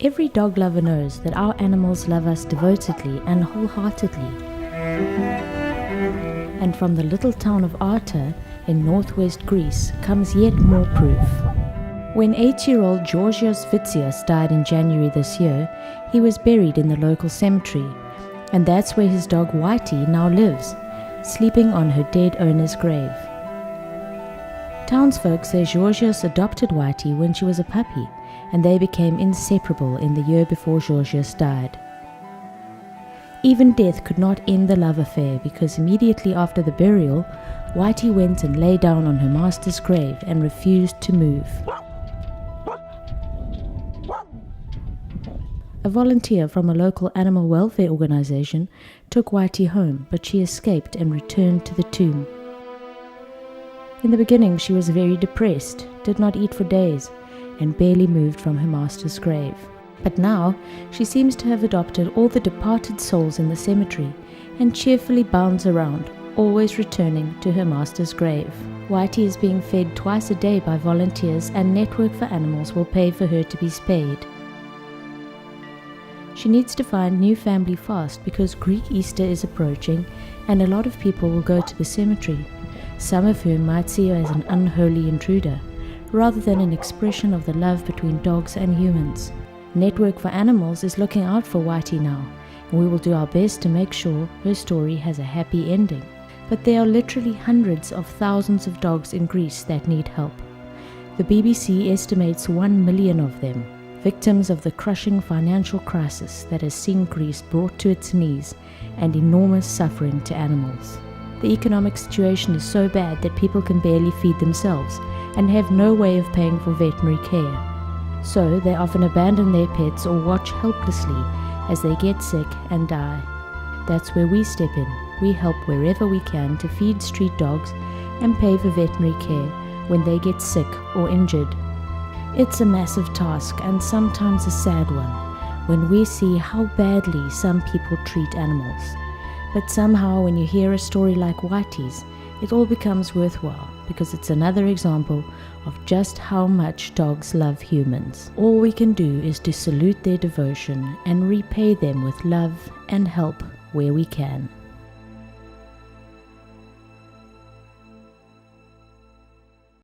Every dog lover knows that our animals love us devotedly and wholeheartedly. And from the little town of Arta in northwest Greece comes yet more proof. When 8-year-old Georgios Vitsios died in January this year, he was buried in the local cemetery, and that's where his dog Whitey now lives, sleeping on her dead owner's grave. Townsfolk say Georgios adopted Whitey when she was a puppy, and they became inseparable in the year before Georgios died. Even death could not end the love affair, because immediately after the burial, Whitey went and lay down on her master's grave and refused to move. A volunteer from a local animal welfare organization took Whitey home, but she escaped and returned to the tomb. In the beginning, she was very depressed, did not eat for days, and barely moved from her master's grave. But now, she seems to have adopted all the departed souls in the cemetery and cheerfully bounds around, always returning to her master's grave. Whitey is being fed twice a day by volunteers, and Network for Animals will pay for her to be spayed. She needs to find new family fast because Greek Easter is approaching and a lot of people will go to the cemetery, some of whom might see her as an unholy intruder, rather than an expression of the love between dogs and humans. Network for Animals is looking out for Whitey now, and we will do our best to make sure her story has a happy ending. But there are literally hundreds of thousands of dogs in Greece that need help. The BBC estimates 1 million of them, victims of the crushing financial crisis that has seen Greece brought to its knees and enormous suffering to animals. The economic situation is so bad that people can barely feed themselves and have no way of paying for veterinary care. So they often abandon their pets or watch helplessly as they get sick and die. That's where we step in. We help wherever we can to feed street dogs and pay for veterinary care when they get sick or injured. It's a massive task and sometimes a sad one when we see how badly some people treat animals. But somehow when you hear a story like Whitey's, it all becomes worthwhile because it's another example of just how much dogs love humans. All we can do is to salute their devotion and repay them with love and help where we can.